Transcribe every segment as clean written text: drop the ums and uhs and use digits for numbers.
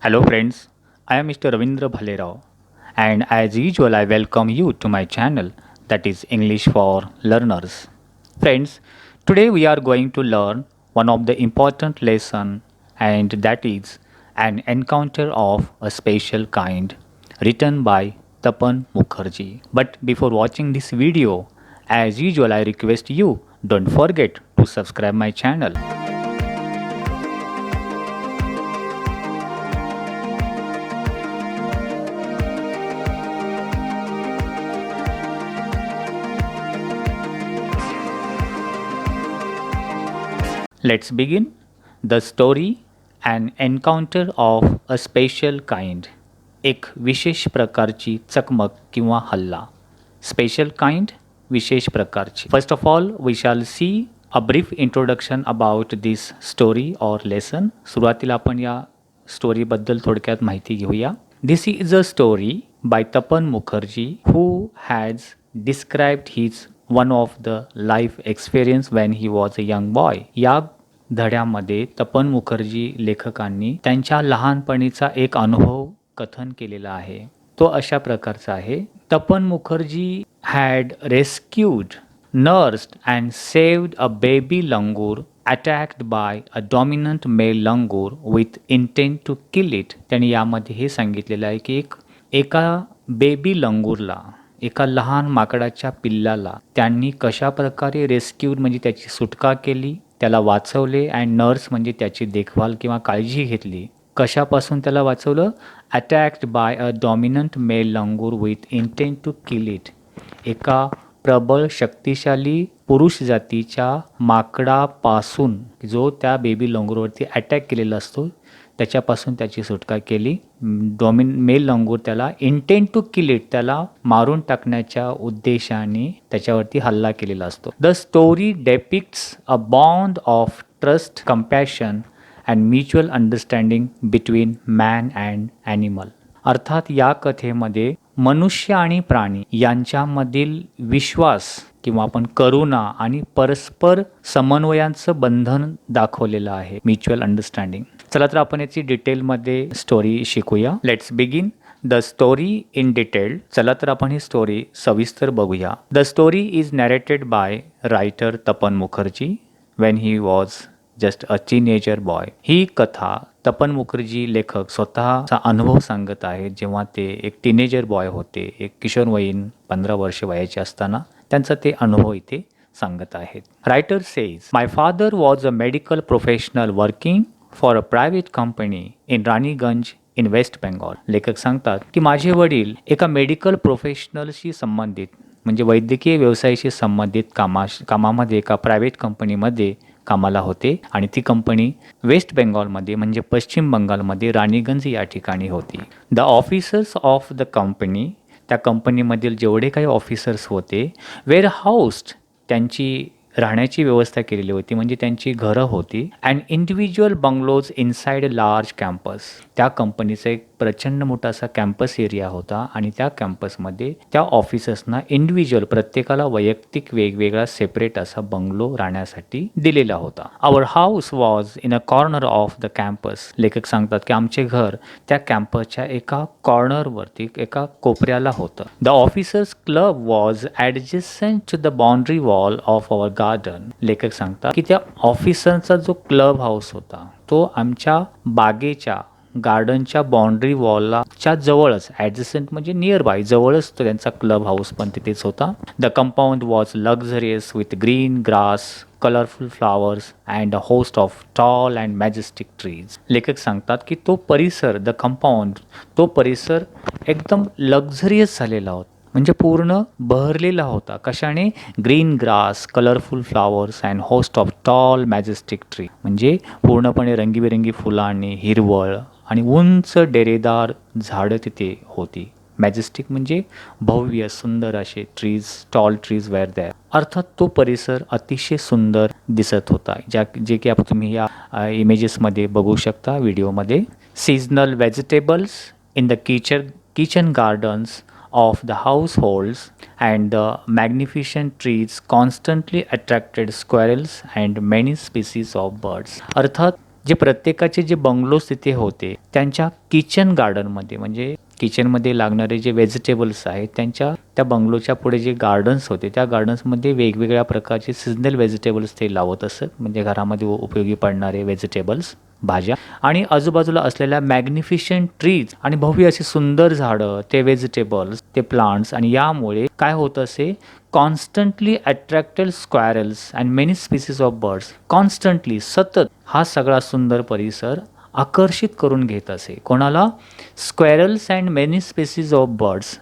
Hello friends, I am Mr. Ravindra Bhalerao and as usual I welcome you to my channel that is English for Learners. Friends, today we are going to learn one of the important lesson and that is an encounter of a special kind written by Tapan Mukherjee. But before watching this video, as usual I request you don't forget to subscribe my channel. Let's begin. The story An Encounter of a Special Kind. एक विशेष प्रकारची चकमक किंवा हल्ला. Special kind, विशेष प्रकारची. First of all, we shall see a brief introduction about this story or lesson. सुरुवातीला आपण या स्टोरीबद्दल थोडक्यात माहिती घेऊया. This is a story by Tapan Mukherjee who has described his one of the life experience when he was a young boy. या धड्यामध्ये तपन मुखर्जी लेखकांनी त्यांच्या लहानपणीचा एक अनुभव कथन केलेला आहे. तो अशा प्रकारचा आहे. Tapan Mukherjee had rescued, nursed and saved a baby langur attacked by a dominant male langur with intent to kill it. त्यांनी यामध्ये हे सांगितलेलं आहे की एका बेबी लंगूरला, एका लहान माकडाच्या पिल्लाला त्यांनी कशा प्रकारे रेस्क्यूड म्हणजे त्याची सुटका केली, त्याला वाचवले अँड नर्स म्हणजे त्याची देखभाल किंवा काळजी घेतली. कशापासून त्याला वाचवलं? Attacked by a dominant male langur with intent to kill it. एका प्रबळ शक्तिशाली पुरुष जातीच्या माकडापासून जो त्या बेबी लंगूरवरती अटॅक केलेला असतो त्याच्यापासून त्याची सुटका केली. मेल लंगूर त्याला इंटेंट टू किल इट, त्याला मारून टाकण्याच्या उद्देशाने त्याच्यावरती हल्ला केलेला असतो. The story depicts a bond of trust, compassion and mutual understanding between man and animal. अर्थात या कथेमध्ये मनुष्य आणि प्राणी यांच्यामधील विश्वास किंवा आपण करुणा आणि परस्पर समन्वयांचं बंधन दाखवलेलं आहे, म्युच्युअल अंडरस्टँडिंग. चला तर आपण याची डिटेलमध्ये स्टोरी शिकूया. Let's begin the story in detail. चला तर आपण ही स्टोरी सविस्तर बघूया. The story is narrated by writer Tapan Mukherjee when he was just a teenager boy. ही कथा तपन मुखर्जी लेखक स्वतःचा अनुभव सांगत आहेत जेव्हा ते एक टीनेजर बॉय होते, एक किशोरवयीन 15 वर्ष वयाचे असताना त्यांचा ते अनुभव इथे सांगत आहेत. Writer says, my father was a medical professional working for a private company in Raniganj in West Bengal. लेखक सांगतात की माझे वडील एका मेडिकल प्रोफेशनलशी संबंधित म्हणजे वैद्यकीय व्यवसायाशी संबंधित कामामध्ये एका प्रायव्हेट कंपनीमध्ये कामाला होते आणि ती कंपनी वेस्ट बेंगॉलमध्ये म्हणजे पश्चिम बंगालमध्ये राणीगंज या ठिकाणी होती. The officers of the company, त्या कंपनीमधील जेवढे काही ऑफिसर्स होते, वेअर हाऊस्ड, त्यांची राहण्याची व्यवस्था केलेली होती म्हणजे त्यांची घरं होती. And individual bungalows inside a large campus. त्या कंपनीचा एक प्रचंड मोठा असा कॅम्पस एरिया होता आणि त्या कॅम्पसमध्ये त्या ऑफिसर्सना इंडिव्हिज्युअल प्रत्येकाला वैयक्तिक वेगवेगळा सेपरेट असा बंगलो राहण्यासाठी दिलेला होता. Our house was in a corner of the campus. लेखक सांगतात की आमचे घर त्या कॅम्पसच्या एका कॉर्नरवरती, एका कोपऱ्याला होतं. The officers club was adjacent to the boundary wall of our garden. लेखक सांगतात की त्या ऑफिसरचा जो क्लब हाऊस होता तो आमच्या बागेच्या गार्डनच्या बाउंड्री वॉलच्या जवळच, ॲडजस्टंट म्हणजे नियर बाय, जवळच तो त्यांचा क्लब हाऊस पण तिथेच होता. The compound was luxurious with green grass, colourful flowers and a host of tall and majestic trees. लेखक सांगतात की तो परिसर, द कंपाऊंड, तो परिसर एकदम लक्झरियस झालेला होता म्हणजे पूर्ण बहरलेला होता. कशाने? Green grass, colourful flowers and host of tall majestic tree, म्हणजे पूर्णपणे रंगीबेरंगी फुलांनी, हिरवळ आणि उंच डेरेदार झाडं तिथे होती. मॅजेस्टिक म्हणजे भव्य सुंदर असे trees, tall trees were there. अर्थात तो परिसर अतिशय सुंदर दिसत होता, जे की आपण तुम्ही या इमेजेसमध्ये बघू शकता, व्हिडिओमध्ये. Seasonal vegetables in the kitchen gardens of the households and the magnificent trees constantly attracted squirrels and many species of birds. अर्थात जे प्रत्येकाचे जे बंगलोज तिथे होते त्यांच्या किचन गार्डनमध्ये, म्हणजे किचनमध्ये लागणारे जे व्हेजिटेबल्स आहेत त्यांच्या त्या बंगलोच्या पुढे जे गार्डन्स होते त्या गार्डन्समध्ये वेगवेगळ्या प्रकारचे सीझनल व्हेजिटेबल्स ते लावत असत, म्हणजे घरामध्ये उपयोगी पडणारे व्हेजिटेबल्स, भाज्या, आणि आजूबाजूला असलेल्या मॅग्निफिशंट ट्रीज आणि भव्य अशी सुंदर झाडं, ते व्हेजिटेबल्स, ते प्लांट्स, आणि यामुळे काय होत असे, constantly attracted squirrels and many species of birds. Constantly, सतत हा सगळा सुंदर परिसर आकर्षित करून घेत असे. कोणाला? Squirrels and many species of birds,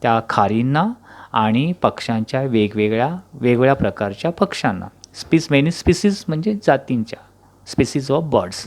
त्या खारींना आणि पक्ष्यांच्या वेगवेगळ्या प्रकारच्या पक्ष्यांना. मेनी स्पीसीज म्हणजे जातींच्या, स्पेसीज ऑफ बर्ड्स.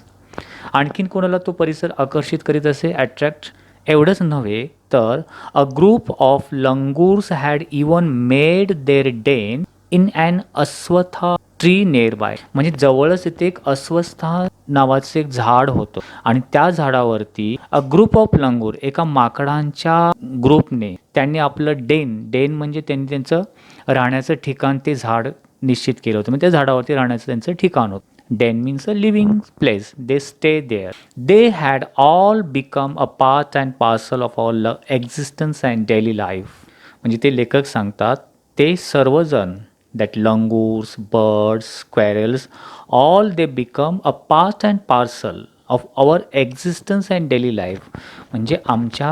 आणखीन कोणाला तो परिसर आकर्षित करीत असे, अट्रॅक्ट. एवढंच नव्हे तर a group of langurs had even made their den in an ashwattha tree nearby. म्हणजे जवळच इथे एक अस्वस्था नावाचं एक झाड होतं आणि त्या झाडावरती अ ग्रुप ऑफ लंगूर, एका माकडांच्या ग्रुपने त्यांनी आपलं डेन म्हणजे त्यांनी त्यांचं राहण्याचं ठिकाण ते झाड निश्चित केलं होतं. म्हणजे त्या झाडावरती राहण्याचं त्यांचं ठिकाण होतं. Den means a living place. They stay there. They had all become a part and parcel of our existence and daily life. म्हणजे ते लेखक सांगतात ते सर्वजण, that langurs, birds, squirrels, all they become a part and parcel of our existence and daily life. म्हणजे आमच्या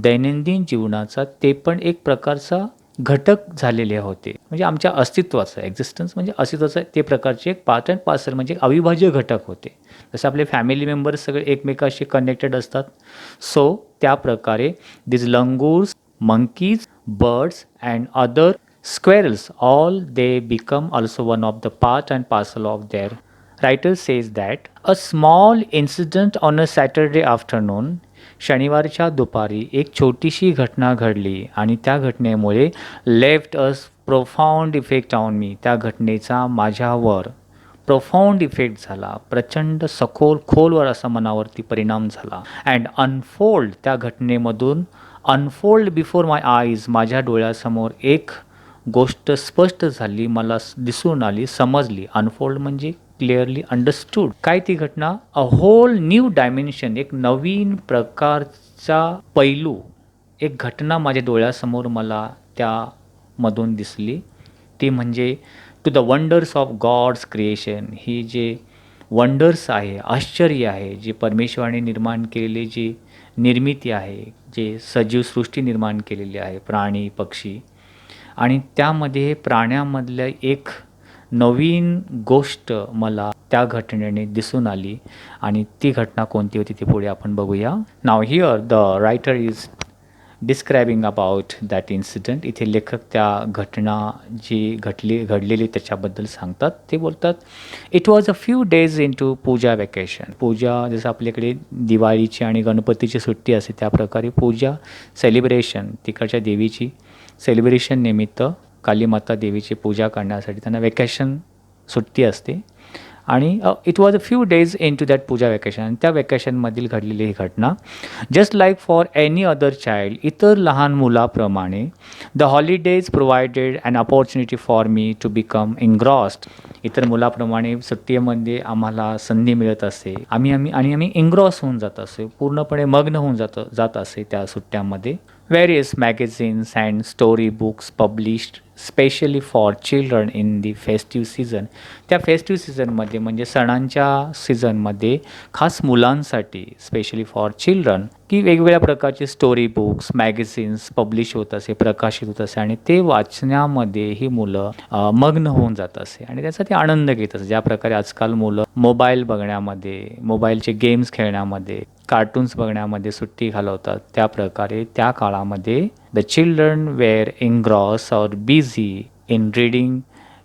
दैनंदिन जीवनाचा ते पण एक प्रकारचा घटक झालेले होते. म्हणजे आमच्या अस्तित्वाचं, एक्झिस्टन्स म्हणजे अस्तित्वाचं ते प्रकारचे एक पार्ट अँड पार्सल, म्हणजे अविभाज्य घटक होते. जसं आपले फॅमिली मेंबर्स सगळे एकमेकाशी कनेक्टेड असतात, सो त्या प्रकारे this langurs, monkeys, birds and other squirrels, all they become also one of the part and parcel of their. Writer says that a small incident on a Saturday afternoon, शनिवारच्या दुपारी एक छोटीशी घटना घडली आणि त्या घटनेमुळे left us profound effect on me. त्या घटनेचा माझ्यावर प्रोफाऊंड इफेक्ट झाला, प्रचंड सखोल खोलवर असा मनावरती परिणाम झाला. अँड अनफोल्ड, त्या घटनेमधून अनफोल्ड बिफोर माय आईज, माझ्या डोळ्यासमोर एक गोष्ट स्पष्ट झाली, मला दिसून आली, समजली. अनफोल्ड म्हणजे क्लिअरली अंडरस्टूड. काय ती घटना? अ होल न्यू डायमेन्शन, एक नवीन प्रकारचा पैलू, एक घटना माझ्या डोळ्यासमोर मला त्यामधून दिसली. ती म्हणजे to the wonders of God's creation. ही जे वंडर्स आहे, आश्चर्य आहे, जे परमेश्वराने निर्माण केलेली जी निर्मिती आहे, जे सजीव सृष्टी निर्माण केलेली आहे, प्राणी, पक्षी, आणि त्यामध्ये प्राण्यामधल्या एक नवीन गोष्ट मला त्या घटनेने दिसून आली. आणि ती घटना कोणती होती ते पुढे आपण बघूया. Now here the writer is describing about that incident. इथे लेखक त्या घटना जी घडलेली त्याच्याबद्दल सांगतात. ते बोलतात, it was a few days into puja vacation. Puja जसं आपल्याकडे दिवाळीची आणि गणपतीची सुट्टी असते त्या प्रकारे पूजा सेलिब्रेशन, तिकडच्या देवीची सेलिब्रेशन निमित्त कालीमाता देवीची पूजा करण्यासाठी त्यांना वेकेशन, सुट्टी असते. आणि it was a few days into that puja vacation. त्या वेकेशनमधील घडलेली ही घटना, just like for any other child, इतर लहान मुलाप्रमाणे, the holidays provided an opportunity for me to become engrossed. इतर मुलाप्रमाणे सुट्टीमध्ये आम्हाला संधी मिळत असे, आम्ही एन्ग्रॉस होऊन जात असे, पूर्णपणे मग्न होऊन जात असे त्या सुट्ट्यामध्ये. Various magazines and story books published specially for children in the festive season. त्या फेस्टिव्ह सीझनमध्ये म्हणजे सणांच्या सीझनमध्ये खास मुलांसाठी, स्पेशली फॉर चिल्ड्रन, की वेगवेगळ्या प्रकारचे स्टोरी बुक्स, मॅगझिन्स पब्लिश होत असे, प्रकाशित होत असे, आणि ते वाचण्यामध्ये ही मुलं मग्न होऊन जात असे आणि त्याचा ते आनंद घेत असे. ज्या प्रकारे आजकाल मुलं मोबाईल बघण्यामध्ये, मोबाईलचे गेम्स खेळण्यामध्ये, कार्टून्स बघण्यामध्ये सुट्टी घालवतात, त्या प्रकारे त्या काळामध्ये the children were engross or busy in reading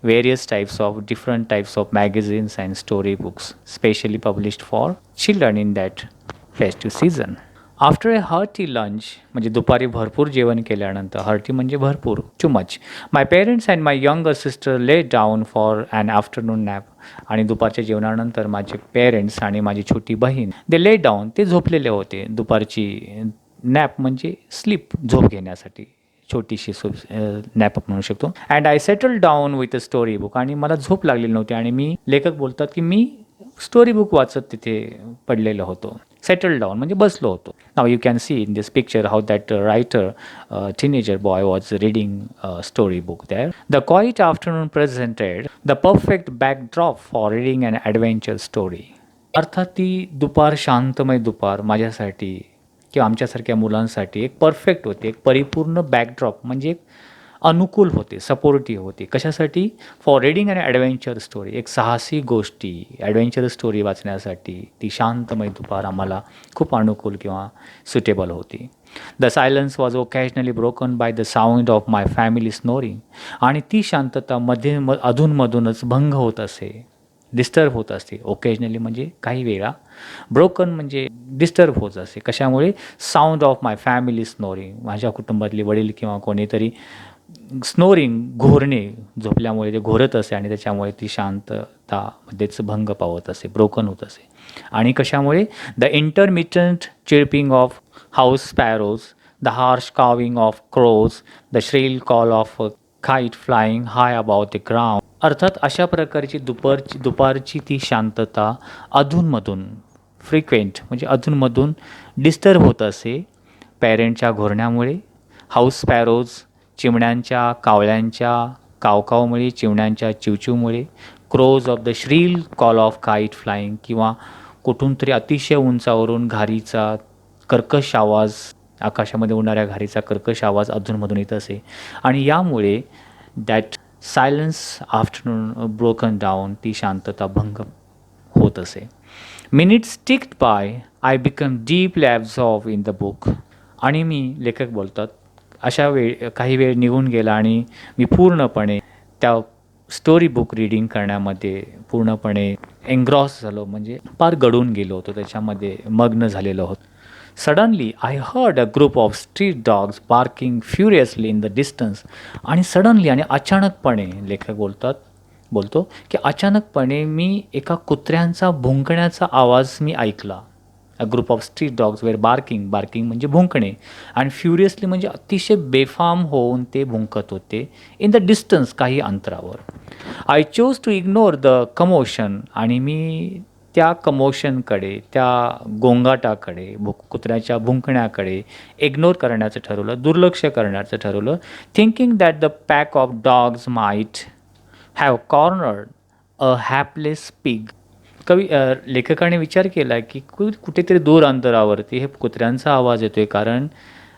various types of different types of magazines and story books specially published for children in that festive season. After a hearty lunch, म्हणजे दुपारी भरपूर जेवण केल्यानंतर, hearty म्हणजे भरपूर, too much, my parents and my younger sister lay down for an afternoon nap. आणि दुपारच्या जेवणानंतर माझे पेरेंट्स आणि माझी छोटी बहीण, they lay down, ते झोपलेले होते. दुपारची नॅप म्हणजे स्लीप, झोप घेण्यासाठी, छोटीशी नॅप म्हणू शकतो. And I settle down with a story book. आणि मला झोप लागलेली नव्हती आणि लेखक बोलतात की मी स्टोरी बुक वाचत तिथे पडलेलो होतो. सेटल डाऊन म्हणजे बसलो होतो. Now you can see in this picture how that writer teenager boy was reading story book there. The quiet afternoon presented the perfect backdrop for reading an adventure story. अर्थात ती दुपार, शांतमय दुपार माझ्यासाठी किंवा आमच्यासारख्या मुलांसाठी एक परफेक्ट होती, एक परिपूर्ण बॅकड्रॉप म्हणजे एक अनुकूल होते, सपोर्टिव्ह होते. कशासाठी? For reading and adventure story. एक साहसी गोष्टी, ॲडव्हेंचर स्टोरी वाचण्यासाठी ती शांतमय दुपार आम्हाला खूप अनुकूल किंवा सुटेबल होती. The silence was occasionally broken by the sound of my family snoring. आणि ती शांतता अधूनमधूनच भंग होत असे, डिस्टर्ब होत असते. ओकेजनली म्हणजे काही वेळा, ब्रोकन म्हणजे डिस्टर्ब होत असे. कशामुळे? Sound of my family snoring. माझ्या कुटुंबातले वडील किंवा कोणीतरी स्नोरिंग, घोरणे, झोपल्यामुळे ते घोरत असे आणि त्याच्यामुळे ती शांततामध्येच भंग पावत असे, ब्रोकन होत असे. आणि कशामुळे? The intermittent chirping of house sparrows, the harsh cawing of crows, the shrill call of kite flying high about the ground. अर्थात अशा प्रकारची दुपारची ती शांतता अधूनमधून, फ्रिक्वेंट म्हणजे अधूनमधून डिस्टर्ब होत असे पॅरेंटच्या घोरण्यामुळे, हाऊस स्पॅरोज, चिमण्यांच्या, कावळ्यांच्या कावकावमुळे, चिमण्यांच्या चिवचिवमुळे, crows of the shrill call of kite flying किंवा कुठून तरी अतिशय उंचावरून घारीचा कर्कश आवाज, आकाशामध्ये उडणाऱ्या घारीचा कर्कश आवाज अधूनमधून येत असे. आणि यामुळे that silence afternoon broken down, ती शांतता भंग होत असे. Minutes ticked by, I become deeply absorb in the book. आणि मी, लेखक बोलतात, अशा काही वेळ निघून गेला आणि मी पूर्णपणे त्या स्टोरी बुक रीडिंग करण्यामध्ये पूर्णपणे एन्ग्रॉस झालो, म्हणजे फार गढून गेलो होतो, त्याच्यामध्ये मग्न झालेलो होतो. Suddenly I heard a group of street dogs barking furiously in the distance. आणि सडनली आणि अचानकपणे, लेखक बोलतो की अचानकपणे मी एका कुत्र्यांचा भुंकण्याचा आवाज मी ऐकला. A group of street dogs were barking म्हणजे भुंकणे, आणि फ्युरियसली म्हणजे अतिशय बेफाम होऊन ते भुंकत होते इन द डिस्टन्स, काही अंतरावर. I chose to ignore the commotion. आणि मी त्या कमोशनकडे, त्या गोंगाटाकडे, कुत्र्याच्या भुंकण्याकडे इग्नोर करण्याचं ठरवलं, दुर्लक्ष करण्याचं ठरवलं. Thinking that the pack of dogs might have cornered a hapless pig. लेखकाने विचार केला की कुठेतरी दूर अंतरावरती हे कुत्र्यांचा आवाज येतोय, कारण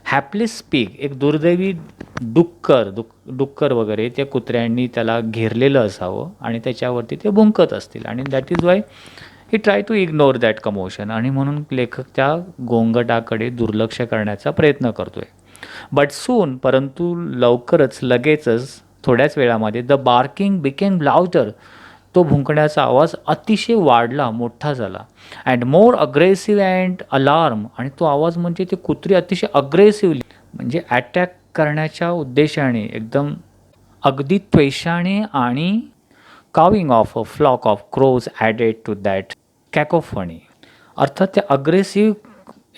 हॅपलेस पिग, एक दुर्दैवी डुक्कर वगैरे त्या कुत्र्यांनी त्याला घेरलेलं असावं आणि त्याच्यावरती ते भुंकत असतील, आणि that is why he try to ignore that commotion. आणि म्हणून लेखक त्या गोंगटाकडे दुर्लक्ष करण्याचा प्रयत्न करतोय. बट सून, परंतु लगेचच थोड्याच वेळामध्ये, द बार्किंग बिकेम लाउडर. तो भुंकण्याचा आवाज अतिशय वाढला, मोठा झाला. And more aggressive and alarm. आणि तो आवाज म्हणजे ते कुत्री अतिशय अग्रेसिव्हली, म्हणजे अटॅक करण्याच्या उद्देशाने, एकदम अगदी त्वेषाने, आणि cawing of a flock of crows added to that cacophony. अर्थात त्या अग्रेसिव्ह,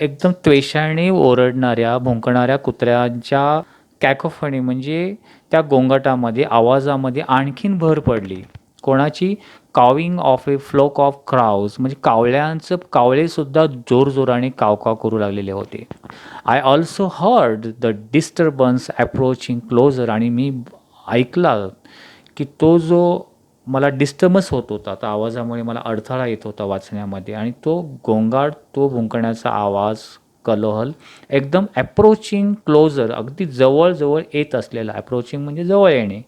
एकदम त्वेषाने ओरडणाऱ्या, भुंकणाऱ्या कुत्र्यांच्या कॅकोफनी म्हणजे त्या गोंगाटामध्ये, आवाजामध्ये आणखीन भर पडली. कोणाची? Cawing of a flock of crows, म्हणजे कावळेसुद्धा जोरजोराने कावकाव करू लागलेले होते. I also heard the disturbance approaching closer. आणि मी ऐकला की तो जो मला डिस्टर्बन्स होत होता, त्या आवाजामुळे मला अडथळा येत होता वाचण्यामध्ये, आणि तो गोंगाट, तो भुंकण्याचा आवाज, कलोहल एकदम अप्रोचिंग क्लोजर, अगदी जवळ येत असलेला. अप्रोचिंग म्हणजे जवळ येणे.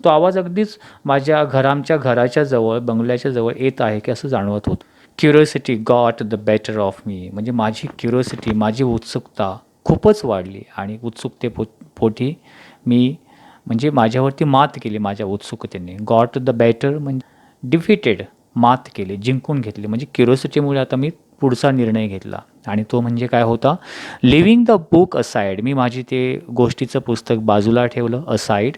तो आवाज अगदीच आमच्या घराच्या जवळ, बंगल्याच्या जवळ येत आहे की असं जाणवत होतं. Curiosity got the better of me. म्हणजे माझी क्युरिओसिटी, माझी उत्सुकता खूपच वाढली, आणि पोटी मी, म्हणजे माझ्यावरती मात केली माझ्या उत्सुकतेने. गॉट द बेटर म्हणजे डिफिटेड, मात केली, जिंकून घेतली. म्हणजे क्युरिओसिटीमुळे आता मी पुढचा निर्णय घेतला, आणि तो म्हणजे काय होता? Leaving the book aside. मी माझी ते गोष्टीचं पुस्तक बाजूला ठेवलं, aside.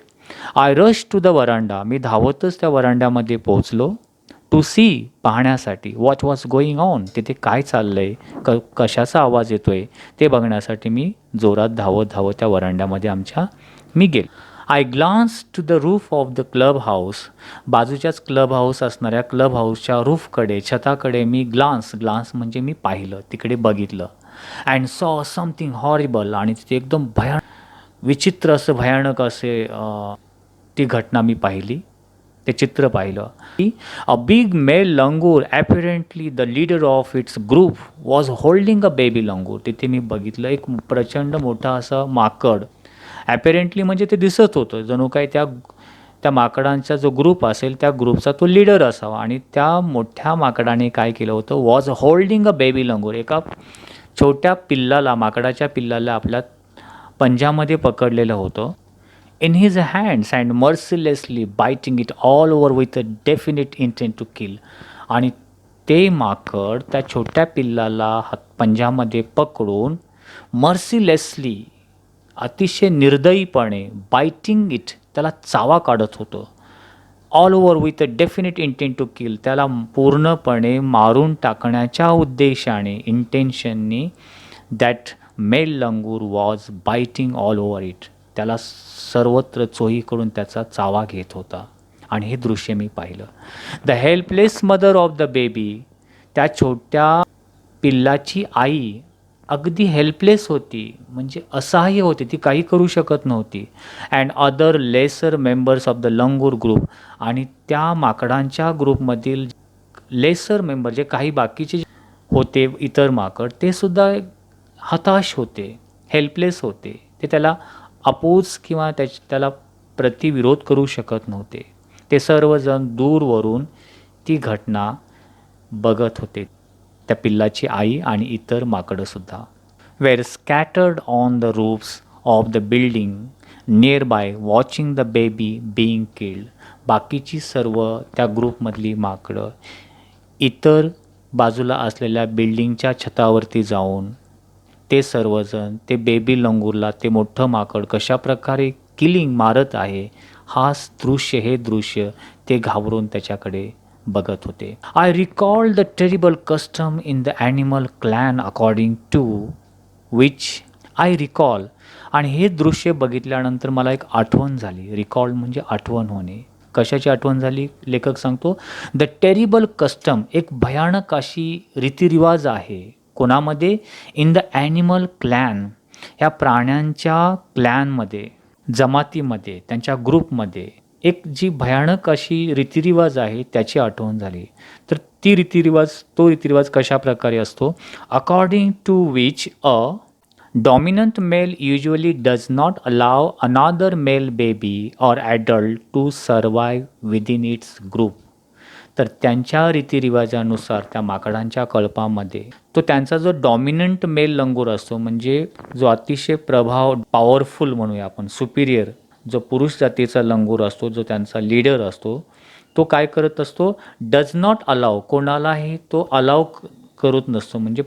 I rush to the veranda. मी धावतच त्या वरांड्यामध्ये पोहोचलो. टू सी, पाहण्यासाठी. व्हॉट वॉज गोईंग ऑन, तिथे काय चाललं आहे, कशाचा आवाज येतो आहे ते बघण्यासाठी मी जोरात धावत त्या वरांड्यामध्ये मी गेलो. I glance to the roof of the club house. बाजूच्याच क्लब हाऊस असणाऱ्या क्लब हाऊसच्या रूफकडे, छताकडे मी ग्लान्स म्हणजे मी पाहिलं, तिकडे बघितलं. अँड सॉ समथिंग हॉरिबल, आणि तिथे एकदम विचित्र असं भयानक असे ती घटना मी पाहिली, ते चित्र पाहिलं. A big male langur, apparently the leader of its group, was holding a baby langur. तिथे मी बघितलं एक प्रचंड मोठा असं माकड, ॲपरेंटली म्हणजे ते दिसत होतं जणू काय त्या माकडांचा जो ग्रुप असेल त्या ग्रुपचा तो लीडर असावा. आणि त्या मोठ्या माकडाने काय केलं होतं, was holding a baby langur, एका छोट्या पिल्लाला, माकडाच्या पिल्लाला आपल्या पंजामध्ये पकडलेलं होतं. In his hands and mercilessly biting it all over with a definite intent to kill. आणि ते माकड त्या छोट्या पिल्लाला पंजामध्ये पकडून मर्सिलेसली, अतिशय निर्दयीपणे, बायटिंग इट, त्याला चावा काढत होतं. All over with a definite intent to kill, त्याला पूर्णपणे मारून टाकण्याच्या उद्देशाने, इंटेन्शननी, that male langur was biting all over it, त्याला सर्वत्र चोहीकडून त्याचा चावा घेत होता. आणि हे दृश्य मी पाहिलं. The helpless mother of the baby, त्या छोट्या पिल्लाची आई अगदी हेल्पलेस होती, म्हणजे असहाय्य होती, ती काही करू शकत नव्हती. And other lesser members of the langur group, आणि त्या माकडांच्या ग्रुपमधील लेसर मेंबर, जे काही बाकीचे होते इतर माकड, ते सुद्धा हताश होते, हेल्पलेस होते. ते त्याला अपोज किंवा त्याला प्रतिविरोध करू शकत नव्हते. ते सर्वजण दूरवरून ती घटना बघत होते, त्या पिल्लाची आई आणि इतर माकडंसुद्धा. Were scattered on the roofs of the building nearby watching the baby being killed. बाकीची सर्व त्या ग्रुपमधली माकडं इतर बाजूला असलेल्या बिल्डिंगच्या छतावरती जाऊन ते सर्वजण ते बेबी लंगूरला, ते मोठं माकड कशाप्रकारे किलिंग, मारत आहे, हे दृश्य ते घाबरून त्याच्याकडे बघत होते. I recall the terrible custom in the animal clan according to which I recall. आणि हे दृश्य बघितल्यानंतर मला एक आठवण झाली. रिकॉल म्हणजे आठवण होणे. कशाची आठवण झाली? लेखक सांगतो, द टेरिबल कस्टम, एक भयानक अशी रीतिरिवाज आहे. कोणामध्ये? इन द ॲनिमल क्लॅन, ह्या प्राण्यांच्या क्लॅनमध्ये, जमातीमध्ये, त्यांच्या ग्रुपमध्ये एक जी भयानक अशी रीतिरिवाज आहे त्याची आठवण झाली. तर तो रीतिरिवाज कशा प्रकारे असतो? According to which a dominant male usually does not allow another male baby or adult to survive within its group. तर त्यांच्या रीतिरिवाजानुसार त्या माकडांच्या कळपामध्ये तो त्यांचा जो डॉमिनंट मेल लंगूर असतो, म्हणजे जो अतिशय पॉवरफुल म्हणूया आपण, सुपिरियर, जो पुरुष जातीचा लंगूर असतो, जो त्यांचा लीडर असतो, तो काय करत असतो? डज नॉट अलाव, कोणालाही तो अलाव करत नसतो, म्हणजे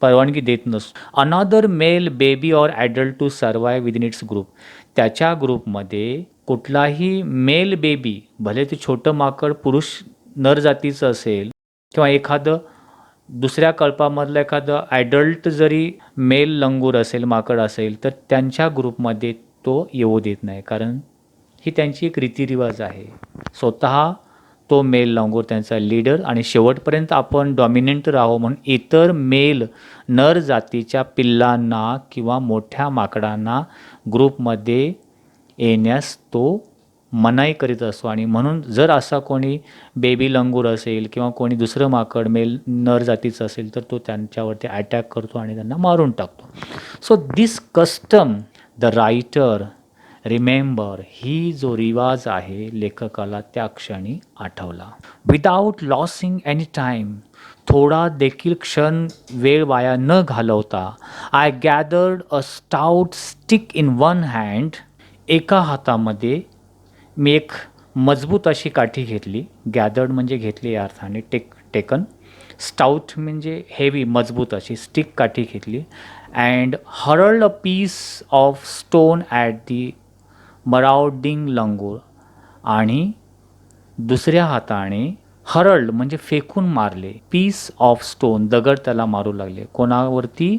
परवानगी देत नसतो. Another male baby or adult to survive within its group. त्याच्या ग्रुपमध्ये कुठलाही मेल बेबी, भले ते छोटं माकड पुरुष नर जातीचं असेल किंवा एखादं दुसऱ्या कल्पामधलं एखादं ॲडल्ट जरी मेल लंगूर असेल, माकड असेल, तर त्यांच्या ग्रुपमध्ये तो येऊ देत नाही, कारण ही त्यांची एक रीतिरिवाज आहे. स्वतः तो मेल लंगूर त्यांचा लीडर, आणि शेवटपर्यंत आपण डॉमिनंट राहावं म्हणून इतर मेल नर जातीच्या पिल्लांना किंवा मोठ्या माकडांना ग्रुपमध्ये येण्यास तो मनाई करीत असतो. आणि म्हणून जर असा कोणी बेबी लंगूर असेल किंवा कोणी दुसरं माकड मेल नर जातीचं असेल तर तो त्यांच्यावरती अटॅक करतो आणि त्यांना मारून टाकतो. So this custom the writer remember, ही जो रिवाज आहे लेखकाला त्या क्षणी आठवला. विदाऊट लॉसिंग एनी टाईम, थोडा देखील क्षण वेळ वाया न घालवता, I gathered a stout stick in one hand, एका हातामध्ये मी एक मजबूत अशी काठी घेतली. गॅदर्ड म्हणजे घेतली या अर्थाने, टेकन. स्टाउट म्हणजे हेवी, मजबूत अशी. स्टिक काठी घेतली. And hurled a piece of stone at the marauding langur, आणि दुसऱ्या हाताने हरल्ड म्हणजे फेकून मारले. पीस ऑफ स्टोन, दगड त्याला मारू लागले. कोणावरती?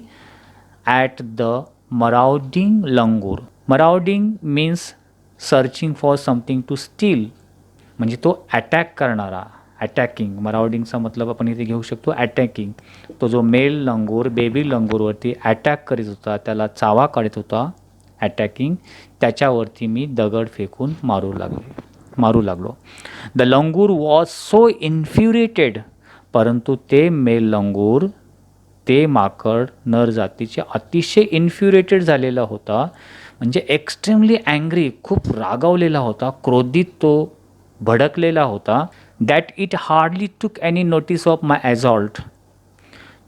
At the marauding langur. Marauding means searching for something to steal, म्हणजे तो अटॅक करणारा, अटॅकिंग मरावडिंगचा मतलब आपण इथे घेऊ शकतो अटॅकिंग. तो जो मेल लंगूर बेबी लंगूरवरती अटॅक करीत होता, त्याला चावा काढत होता अटॅकिंग, त्याच्यावरती मी दगड फेकून मारू लागलो. द लंगूर वॉज सो इन्फ्युरिएटेड, परंतु ते मेल लंगूर, ते माकड नर जातीचे अतिशय इन्फ्युरिएटेड झालेला होता, म्हणजे एक्स्ट्रीमली अँग्री, खूप रागावलेला होता, क्रोधित तो भडकलेला होता. दॅट इट हार्डली टूक एनी नोटीस ऑफ माय ॲझॉल्ट,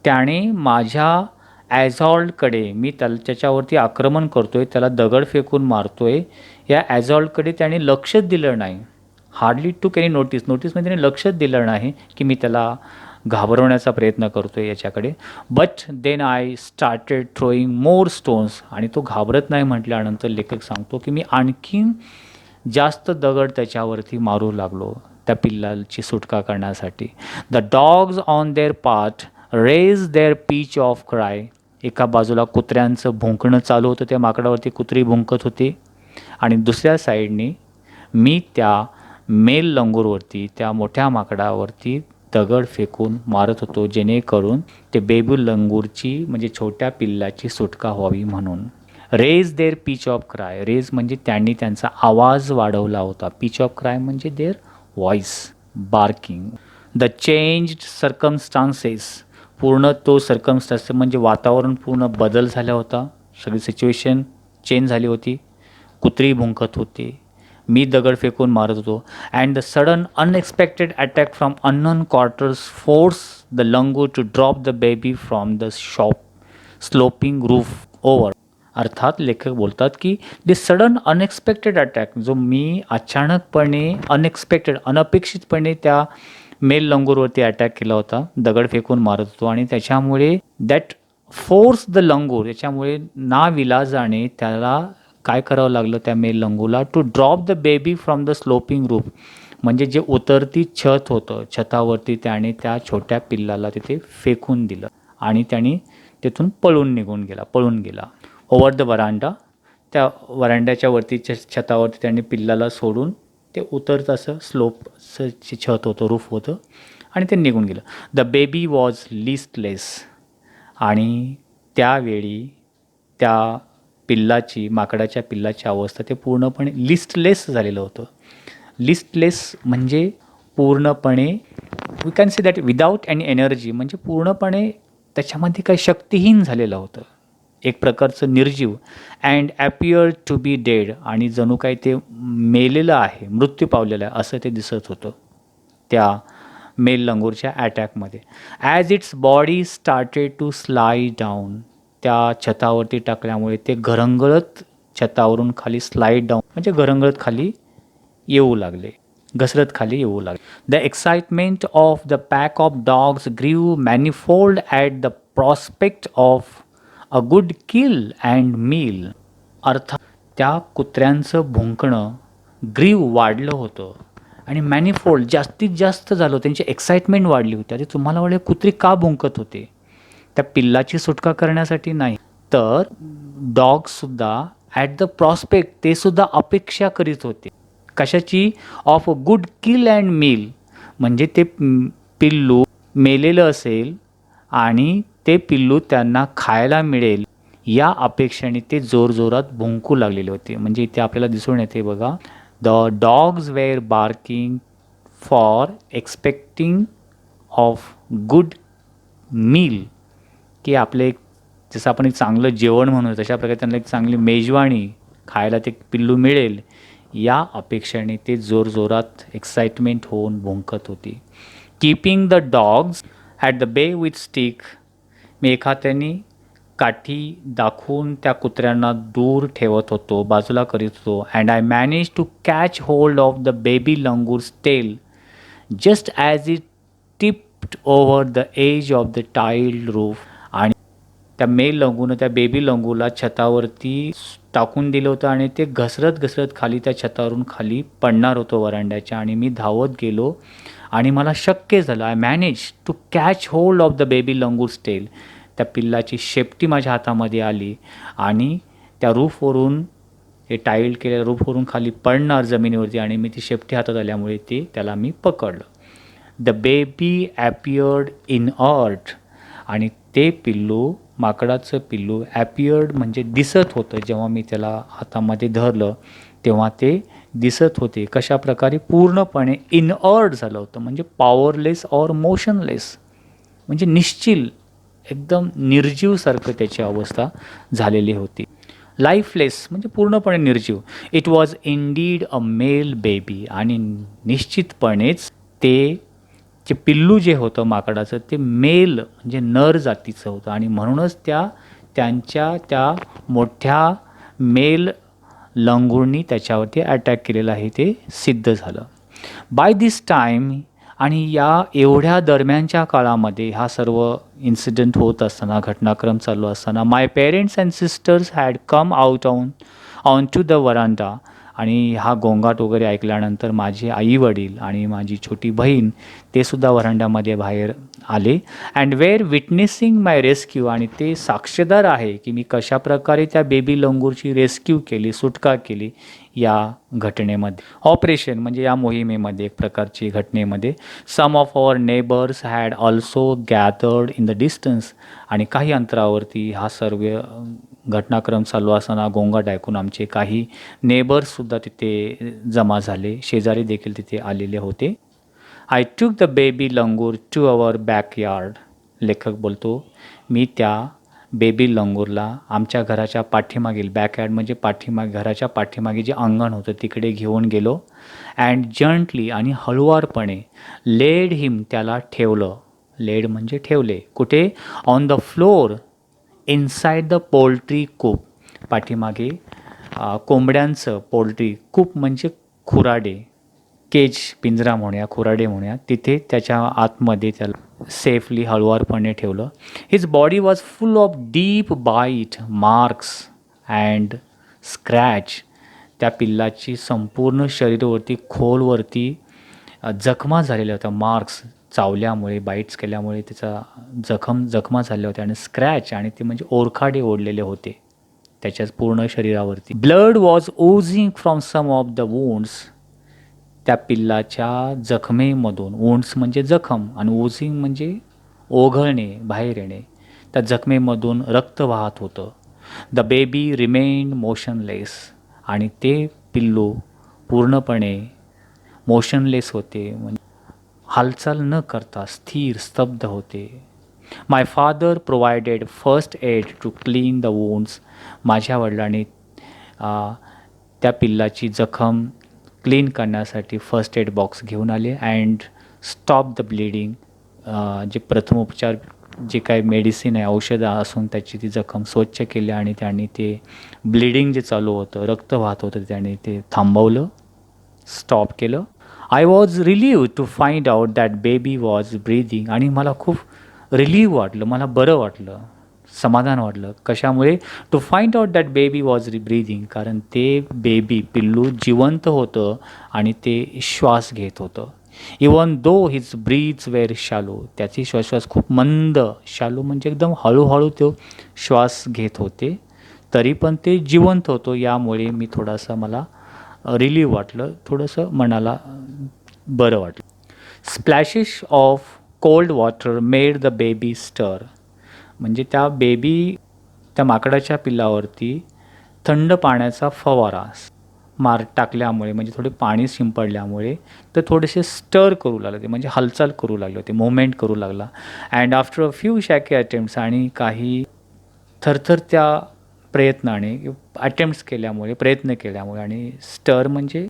त्याने माझ्या ॲझॉल्टकडे, मी त्याच्यावरती आक्रमण करतोय, त्याला दगड फेकून मारतोय, या ॲझॉल्टकडे त्याने लक्षच दिलं नाही. हार्डली टूक एनी नोटीस म्हणजे त्याने लक्षच दिलं नाही की मी त्याला घाबरवण्याचा प्रयत्न करतोय याच्याकडे. But then I started throwing more stones, आणि तो घाबरत नाही म्हटल्यानंतर लेखक सांगतो की मी आणखीन जास्त दगड त्याच्यावरती मारू लागलो त्या पिल्लाची सुटका करण्यासाठी. The dogs on their part raise their pitch of cry, एका बाजूला कुत्र्यांचं भुंकणं चालू होतं, त्या माकडावरती कुत्री भुंकत होती, आणि दुसऱ्या साईडनी मी त्या मेल लंगूरवरती, त्या मोठ्या माकडावरती दगड फेकून मारत होतो, जेणेकरून ते बेबी लंगूरची म्हणजे छोट्या पिल्लाची सुटका व्हावी म्हणून. Raise their pitch of cry, raise म्हणजे त्यांनी त्यांचा आवाज वाढवला होता, पीच ऑफ क्राय म्हणजे their voice, barking. The changed circumstances, पूर्ण तो सर्कमस्टान्स म्हणजे वातावरण पूर्ण बदल झाला होता, सगळी सिच्युएशन चेंज झाली होती, कुत्री भुंकत होती, मी दगड फेकून मारत होतो. And the sudden unexpected attack from unknown quarters force the langur to drop the baby from the sloping roof over. अर्थात लेखक बोलतात की द सडन अनएक्सपेक्टेड अटॅक, जो मी अचानकपणे अनपेक्षितपणे त्या मेल लंगूरवरती अटॅक केला होता, दगड फेकून मारत होतो, आणि त्याच्यामुळे दॅट फोर्स द लंगूर, त्याच्यामुळे नाविलाजाने त्याला काय करावं लागलं त्या मेल लंगूला, to drop the baby from the sloping roof, म्हणजे जे उतरती छत होतं, छतावरती त्याने त्या छोट्या पिल्लाला तिथे फेकून दिलं, आणि त्याने तिथून पळून गेला. ओव्हर द वरांडा, त्या वरांड्याच्या वरती छतावरती त्यांनी पिल्लाला सोडून ते उतरत असं स्लोपचं छत होतं, रूफ होतं, आणि ते निघून गेलं. द बेबी वॉज लिस्टलेस, आणि त्यावेळी त्या माकडाच्या पिल्लाची अवस्था ते पूर्णपणे लिस्टलेस झालेलं होतं. लिस्टलेस म्हणजे पूर्णपणे we can say that without any energy, म्हणजे पूर्णपणे त्याच्यामध्ये काही शक्तिहीन झालेलं होतं, एक प्रकारचं निर्जीव. And appear to be dead, आणि जणू काही ते मेलेलं आहे, मृत्यू पावलेलं आहे असं ते दिसत होतं त्या मेल लंगूरच्या अटॅकमध्ये. As its body started to slide down, त्या छतावरती टाकल्यामुळे ते घरंगळत छतावरून खाली स्लाइड डाऊन म्हणजे घरंगळत खाली येऊ लागले, घसरत खाली येऊ लागले. The excitement of the pack of dogs grew manifold at the prospect of a good kill and meal. अर्थात त्या कुत्र्यांचं भुंकणं ग्रीव वाढलं होतं, आणि मॅनिफोल्ड जास्तीत जास्त झालं, त्यांची एक्साइटमेंट वाढली होती. आता तुम्हाला वाटलं कुत्री का भुंकत होते, त्या पिल्लाची सुटका करण्यासाठी नाही, तर डॉगसुद्धा ॲट द प्रॉस्पेक्ट, ते सुद्धा अपेक्षा करीत होते कशाची, of a good kill and meal, म्हणजे ते पिल्लू मेलेलं असेल आणि ते पिल्लू त्यांना खायला मिळेल या अपेक्षेने ते जोरजोरात भुंकू लागलेले होते. म्हणजे इथे आपल्याला दिसून येते बघा, the dogs were barking for expecting of good meal, की आपले जसं आपण एक चांगलं जेवण म्हणू तशा प्रकारे त्यांना एक चांगली मेजवानी खायला ते पिल्लू मिळेल या अपेक्षेने ते जोरजोरात एक्साइटमेंट होऊन भुंकत होती. Keeping the dogs at the बे विथ स्टिक, मी एखाद्याने काठी दाखवून त्या कुत्र्यांना दूर ठेवत होतो, बाजूला करीत होतो. And I manage to catch hold of the baby langurs tail just as it tipped over the edge of the tiled roof, आणि त्या मेल लंगूनं त्या बेबी लंगूला छतावरती टाकून दिलं होतं, आणि ते घसरत खाली त्या छतावरून खाली पडणार होतं वरांड्याच्या, आणि मी धावत गेलो आणि मला शक्य झालं, I manage to catch hold of the baby langurs tail, त्या पिल्लाची शेपटी माझ्या हातामध्ये आली, आणि त्या रूफवरून हे टाईल केलेल्या रूफवरून खाली पडणार जमिनीवरती आणि मी ती शेपटी हातात आल्यामुळे त्याला मी पकडलं. द बेबी ॲपियर्ड इन अर्ट, आणि ते पिल्लू, माकडाचं पिल्लू ॲपियर्ड म्हणजे दिसत होतं. जेव्हा मी त्याला हातामध्ये धरलं तेव्हा ते दिसत होते. कशा प्रकारे? पूर्णपणे इनअर्ट झालं होतं, म्हणजे पॉवरलेस ऑर मोशनलेस, म्हणजे निश्चल, एकदम निर्जीवसारखं त्याची अवस्था झालेली होती. लाईफलेस म्हणजे पूर्णपणे निर्जीव. It was indeed a male baby, आणि निश्चितपणेच ते जे पिल्लू जे होतं माकडाचं ते मेल म्हणजे नर जातीचं होतं, आणि म्हणूनच त्यांच्या त्या मोठ्या मेल लंगूरनी त्याच्यावरती अटॅक केलेला आहे ते सिद्ध झालं. बाय दिस टाईम, आणि या एवढ्या दरम्यानच्या काळामध्ये हा सर्व इन्सिडेंट होत असताना, घटनाक्रम चालू असताना, my parents and sisters had come out on to the veranda, आणि हा गोंगाट वगैरे ऐकल्यानंतर माझे आई वडील आणि माझी छोटी बहीण ते सुद्धा वरांड्यामध्ये बाहेर आले. And were witnessing my rescue, आणि ते साक्षीदार आहे की मी कशाप्रकारे त्या बेबी लंगूरची रेस्क्यू केली, सुटका केली या घटनेमध्ये. ऑपरेशन म्हणजे या मोहिमेमध्ये, एक प्रकारची घटनेमध्ये. Some of our neighbours had also gathered in the distance, आणि काही अंतरावरती हा सर्व घटनाक्रम चालू असताना गोंगाट ऐकून आमचे काही नेबर्ससुद्धा तिथे जमा झाले, शेजारी देखील तिथे आलेले होते. I took the baby langur to our backyard. लेखक बोलतो, मी त्या बेबी लंगूरला आमच्या घराच्या पाठीमागील, बॅकयार्ड म्हणजे पाठीमागे, घराच्या पाठीमागे जे अंगण होतं तिकडे घेऊन गेलो. अँड जंटली, आणि हळुवारपणे, लेड हिम, त्याला ठेवलं. लेड म्हणजे ठेवले. कुठे? On the floor inside the poultry coop. पाठीमागे कोंबड्यांचं पोल्ट्री कूप म्हणजे खुराडे, केज, पिंजरा म्हणूया, खुराडे म्हणूया, तिथे त्याच्या आतमध्ये त्याला सेफली हळुवारपणे ठेवलं. His body was full of deep bite marks and scratch. त्या पिल्लाची संपूर्ण शरीरावरती खोलवरती जखमा झालेल्या होत्या. मार्क्स, चावल्यामुळे, बाईट्स केल्यामुळे त्याचा जखमा झाल्या होत्या, आणि स्क्रॅच, आणि ते म्हणजे ओरखाडे ओढलेले होते त्याच्याच पूर्ण शरीरावरती. Blood was oozing from some of the wounds. त्या पिल्लाच्या जखमेमधून, वुंड्स म्हणजे जखम, आणि ओझिंग म्हणजे ओघळणे, बाहेर येणे, त्या जखमेमधून रक्त वाहत होतं. द बेबी रिमेन्ड मोशनलेस, आणि ते पिल्लू पूर्णपणे मोशनलेस होते, म्हणजे हालचाल न करता स्थिर, स्तब्ध होते. My father provided first aid to clean the wounds. माझ्या वडिलांनी त्या पिल्लाची जखम क्लीन करण्यासाठी फर्स्ट एड बॉक्स घेऊन आले. And stop the bleeding. जे प्रथमोपचार, जे काही मेडिसिन आहे, औषधं असून त्याची ती जखम स्वच्छ केली, आणि त्यांनी ते ब्लिडिंग जे चालू होतं, रक्त वाहत होतं, त्याने ते थांबवलं, स्टॉप केलं. I was relieve to find out that baby was breathing. आणि मला खूप रिलीव्ह वाटलं, मला बरं वाटलं, समाधान वाटलं. कशामुळे? To find out that baby was breathing, कारण ते बेबी, पिल्लू जिवंत होतं आणि ते श्वास घेत होतं. इवन दो हिज ब्रीथ्स वेर शालो. त्याची श्वास खूप मंद, शालो म्हणजे एकदम हळूहळू तो श्वास घेत होते, तरी पण ते जिवंत होतो. यामुळे मी थोडासा, मला रिलीव्ह वाटलं, थोडंसं मनाला बरं वाटलं. Splashes of cold water made the baby स्टर. म्हणजे त्या माकडाच्या पिल्लावरती थंड पाण्याचा फवारा टाकल्यामुळे, म्हणजे थोडे पाणी शिंपडल्यामुळे तर थोडेसे स्टर करू लागले, ते म्हणजे हालचाल करू लागले होते, मुवमेंट करू लागला. And after a few shaky attempts, आणि काही थरथरत्या प्रयत्नाने, अटेम्प्ट्स केल्यामुळे, प्रयत्न केल्यामुळे, आणि स्टर म्हणजे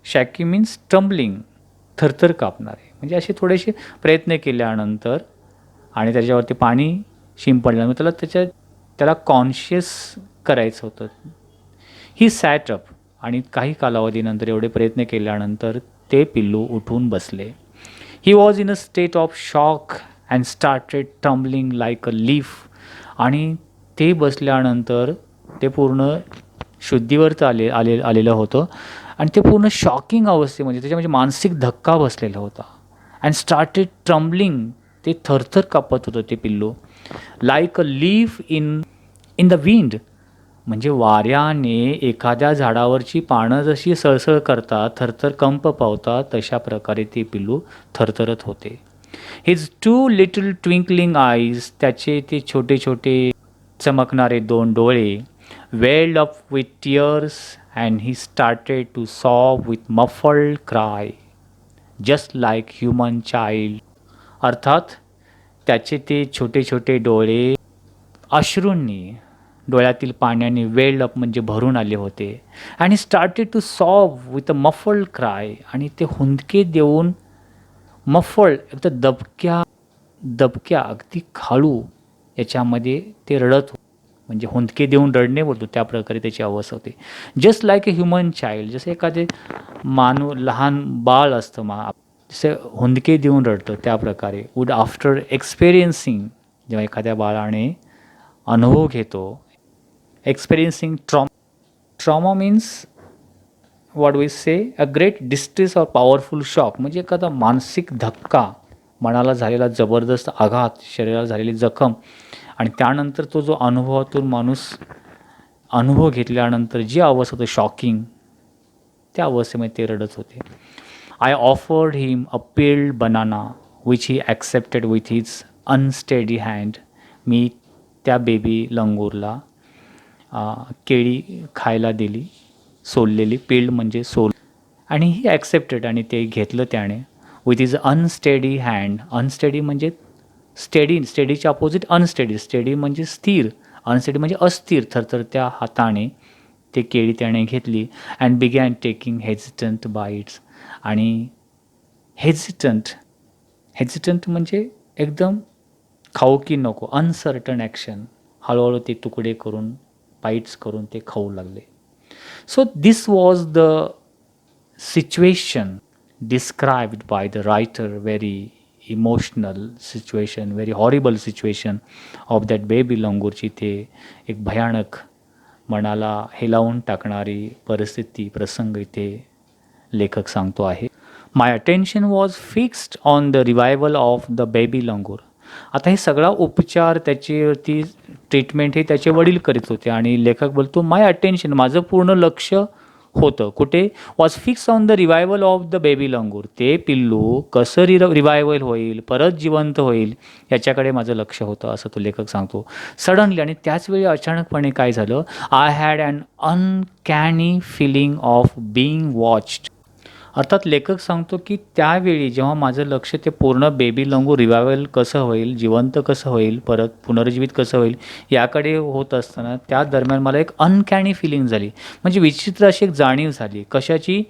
शॅकी मीन्स टम्बलिंग, थरथर कापणारे, म्हणजे असे थोडेसे प्रयत्न केल्यानंतर आणि त्याच्यावरती पाणी शिंपडल्यानंतर त्याला कॉन्शियस करायचं होतं. ही सॅट अप, आणि काही कालावधीनंतर, एवढे प्रयत्न केल्यानंतर ते पिल्लू उठून बसले. He was in a state of shock and started tumbling like a leaf. आणि ते बसल्यानंतर ते पूर्ण शुद्धीवर आलेलं होतं, आणि ते पूर्ण शॉकिंग अवस्थेमध्ये, त्याच्या म्हणजे मानसिक धक्का बसलेला होता. अँड स्टार्टेड ट्रम्बलिंग, ते थरथर कापत होतं ते पिल्लू. Like a leaf in the wind, म्हणजे वाऱ्याने एखाद्या झाडावरची पानं जशी सळसळ करतात, थरथर कंप पावतात, तशा प्रकारे ते पिल्लू थरथरत होते. हिज 2 लिटल ट्विंकलिंग आईज, त्याचे ते छोटे छोटे चमकणारे 2 डोळे, welled up with tears and he started to sob with muffled cry just like human child. अर्थात त्याचे ते छोटे छोटे डोळे अश्रूंनी, डोळ्यातील पाण्याने वेल्ड अप म्हणजे भरून आले होते. आणि started to sob with a muffled cry, आणि ते हुंदके देऊन मफल्ड एकदम दबक्या अगदी खाळू याच्यामध्ये ते रडत होते. म्हणजे हुंदके देऊन रडणे बोलतो त्या प्रकारे त्याची अवस्था होती. Just like a human child, जसं एखादे लहान बाळ असतं जसं हुंदके देऊन रडतं त्या प्रकारे. वुड आफ्टर एक्सपिरियन्सिंग, जेव्हा एखाद्या बाळाने अनुभव घेतो, experiencing trauma means what we say a great distress or powerful shock, म्हणजे एखादा मानसिक धक्का, मनाला झालेला जबरदस्त आघात, शरीराला झालेली जखम, आणि त्यानंतर तो जो अनुभवातून माणूस अनुभव घेतल्यानंतर जी अवस्था होते शॉकिंग, त्या अवस्थेमध्ये ते रडत होते. I offered him a peeled banana which he accepted with his unsteady hand. मी त्या बेबी लंगूरला केळी खायला दिली, सोललेली, पेल्ड म्हणजे सोल, आणि ही ॲक्सेप्टेड, आणि ते घेतलं त्याने. With his unsteady hand, unsteady म्हणजे स्टेडीच्या अपोजिट अनस्टेडी. स्टेडी म्हणजे स्थिर, अनस्टेडी म्हणजे अस्थिर. थरथरत्या हाताने ते केळी त्याने घेतली. And began taking hesitant bites, आणि हेजिटंट म्हणजे एकदम खाऊ की नको, अनसर्टन ॲक्शन. हळूहळू ते तुकडे करून, बाईट्स करून ते खाऊ लागले. So this was the situation described by the writer, very emotional situation, very horrible situation of that baby langur. ते एक भयानक, मनाला हेलावून टाकणारी परिस्थिती, प्रसंग इथे लेखक सांगतो आहे. My attention was fixed on the revival of the baby langur. आता हे सगळा उपचार, त्याची ट्रीटमेंट हे त्याचे वडील करीत होते, आणि लेखक बोलतो माय अटेन्शन, माझं पूर्ण लक्ष होतं कुठे, was fix on the revival of the baby लंगूर. ते पिल्लू कसं रिवायवल होईल, परत जिवंत होईल, याच्याकडे माझं लक्ष होतं, असं तो लेखक सांगतो. सडनली, आणि त्याचवेळी अचानकपणे काय झालं, I had an uncanny feeling of being watched. अर्थात लेखक सांगतो की त्यावेळी जेव्हा माझं लक्ष ते पूर्ण बेबी लंगूर रिवायवल कसं होईल, जिवंत कसं होईल, परत पुनर्जीवित कसं होईल, याकडे होत असताना त्या दरम्यान मला एक अनकॅनी फिलिंग झाली. म्हणजे विचित्र अशी एक जाणीव झाली. कशाची?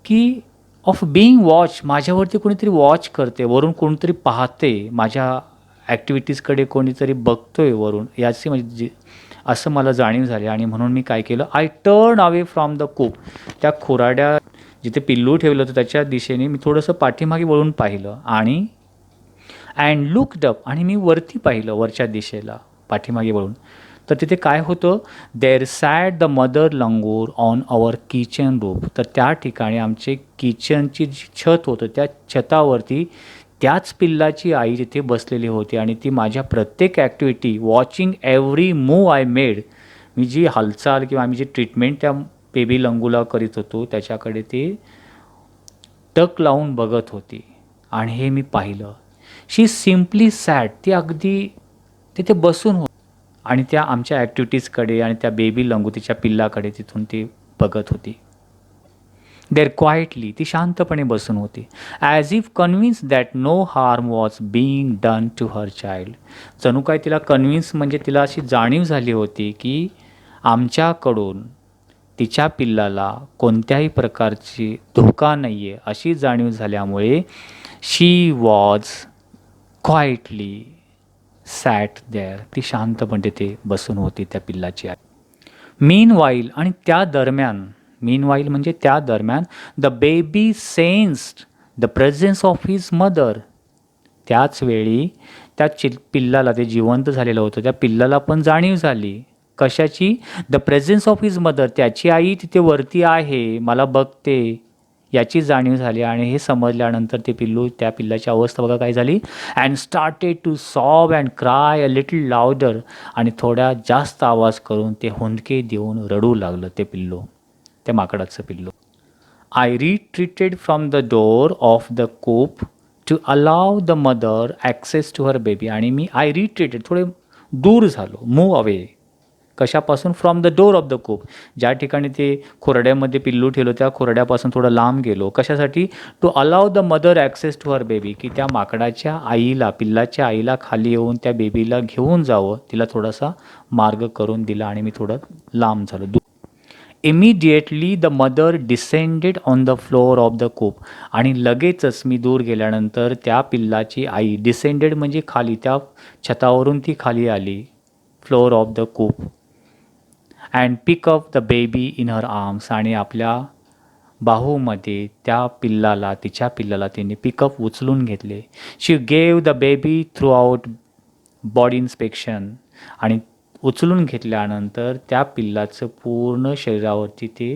की ऑफ बीइंग वॉच, माझ्यावरती कोणीतरी वॉच करते, वरून कोणीतरी पाहते, माझ्या ॲक्टिव्हिटीजकडे कोणीतरी बघतोय वरून, याची म्हणजे असं मला जाणीव झाली. आणि म्हणून मी काय केलं, I turn away from the coop. त्या खोराड्या जिथे पिल्लू ठेवलं होतं त्याच्या दिशेने मी थोडंसं पाठीमागे वळून पाहिलं, आणि अँड लुक्ड अप, आणि मी वरती पाहिलं, वरच्या दिशेला पाठीमागे वळून. तर तिथे काय होतं, there sat the mother langur on our kitchen roof. तर त्या ठिकाणी आमचे किचनची जी छत होतं, त्या छतावरती त्याच पिल्लाची आई तिथे बसलेली होती, आणि ती माझ्या प्रत्येक activity, watching every move I made, मी जी हालचाल किंवा आम्ही जी ट्रीटमेंट त्या बेबी लंगूला करीत होतो त्याच्याकडे ते टक लावून बघत होती. आणि हे मी पाहिलं. शी सिम्पली सॅट, ती अगदी तिथे बसून होती, आणि त्या आमच्या ॲक्टिव्हिटीजकडे आणि त्या बेबी लंगू, तिच्या पिल्लाकडे तिथून ती बघत होती. देअर क्वाइटली, ती शांतपणे बसून होती. As if convince that no harm was being done to her child. जणू काय तिला कन्व्हिन्स म्हणजे तिला अशी जाणीव झाली होती की आमच्याकडून तिच्या पिल्लाला कोणत्याही प्रकारची धोका नाही आहे, अशी जाणीव झाल्यामुळे शी वॉज क्वाइटली सॅट देअर, ती शांतपणे तिथे बसून होती त्या पिल्लाची आई. मीनवाईल, आणि त्या दरम्यान, मीनवाईल म्हणजे त्या दरम्यान, the baby sensed the presence of his mother. त्याच वेळी त्या पिल्लाला, ते जिवंत झालेलं होतं, त्या पिल्लाला पण जाणीव झाली. कशाची? The presence of his mother, त्याची आई तिथे वरती आहे, मला बघते, याची जाणीव झाली आणि हे समजल्यानंतर ते पिल्लू, त्या पिल्लाची अवस्था बघा काय झाली. And started to sob and cry a little louder. आणि थोड्या जास्त आवाज करून ते हुंदके देऊन रडू लागलं ते पिल्लू, त्या माकडाचं पिल्लू. I retreated from the door of the coop to allow the mother access to her baby. आणि मी रिट्रीटेड, थोडे दूर झालो, मूव अवे. कशापासून? From the door of the coop. ज्या ठिकाणी ते खोरड्यामध्ये पिल्लू ठेवलं त्या खोरड्यापासून थोडं लांब गेलो. कशासाठी? To allow the mother access to her baby, की त्या माकडाच्या आईला, पिल्लाच्या आईला खाली येऊन त्या बेबीला घेऊन जावं, तिला थोडासा मार्ग करून दिला आणि मी थोडं लांब झालो. Immediately the mother descended on the floor of the coop. आणि लगेचच मी दूर गेल्यानंतर त्या पिल्लाची आई, डिसेंडेड म्हणजे खाली, त्या छतावरून ती खाली आली, floor of the coop. And pick up the baby in her arms. आणि आपल्या बाहूमध्ये त्या पिल्लाला, तिच्या पिल्लाला तिने पिकअप, उचलून घेतले. She gave the baby throughout body inspection. आणि उचलून घेतल्यानंतर त्या पिल्लाचं पूर्ण शरीरावरती ते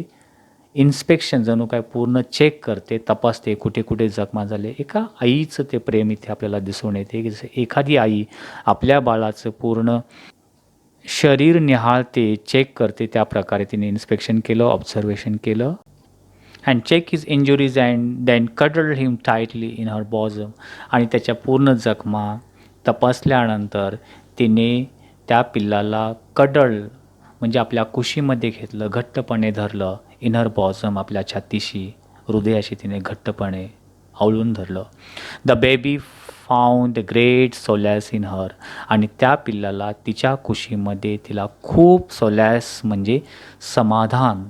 इन्स्पेक्शन, जणू काय पूर्ण चेक करते, तपासते, कुठे कुठे जखमा झाले. एका आईचं ते प्रेम इथे आपल्याला दिसून येते, की जसं एखादी आई आपल्या बाळाचं पूर्ण शरीर निहाळते, चेक करते, त्या प्रकारे तिने इन्स्पेक्शन केलं, ऑब्झर्वेशन केलं. And check his injuries and then cuddled him tightly in her bosom. आणि त्याच्या पूर्ण जखमा तपासल्यानंतर तिने त्या पिल्लाला कडल्ड म्हणजे आपल्या कुशीमध्ये घेतलं, घट्टपणे धरलं. इन हर बॉझम, आपल्या छातीशी, हृदयाशी तिने घट्टपणे आवळून धरलं. The baby found the great solace in her. आणि त्या पिल्लाला तिच्या कुशीमध्ये तिला खूप सोलॅस म्हणजे समाधान,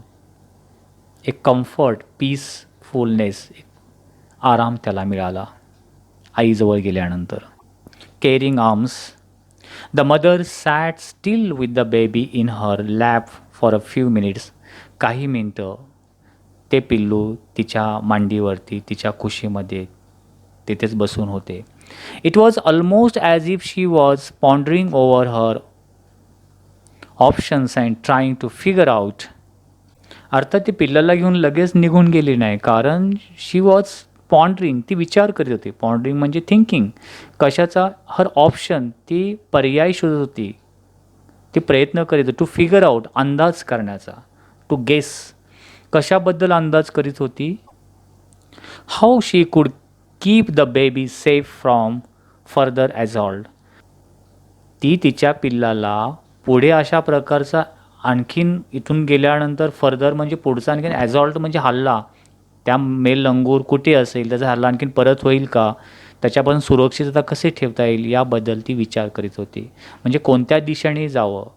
एक कम्फर्ट, पीसफुलनेस, एक आराम त्याला मिळाला आईजवळ गेल्यानंतर. Caring arms. The mother sat still with the baby in her lap for a few minutes. काही मिनटं ते पिल्लू तिच्या मांडीवरती, तिच्या कुशीमध्ये तिथेच बसून होते. It was almost as if she was pondering over her options and trying to figure out. अर्थात ती पिल्लाला घेऊन लगेच निघून गेली नाही, कारण शी वॉज पॉन्डरिंग, ती विचार करीत होती. पॉन्डरिंग म्हणजे थिंकिंग. कशाचा? हर ऑप्शन, ती पर्याय शोधत होती, ती प्रयत्न करीत होती. टू फिगर आउट, अंदाज करण्याचा. टू गेस, कशाबद्दल अंदाज करीत होती? How she could keep the baby safe from further assault. ती तिच्या पिल्लाला पुढे अशा प्रकारचा, आणखीन इथून गेल्यानंतर फर्दर म्हणजे पुढचा आणखीन, ॲझॉल्ट म्हणजे हल्ला, त्या मेल लंगूर कुठे असेल, त्याचा हल्ला आणखीन परत होईल का, त्याच्यापासून सुरक्षितता कसे ठेवता येईल, याबद्दल ती विचार करीत होती. म्हणजे कोणत्या दिशेने जावं,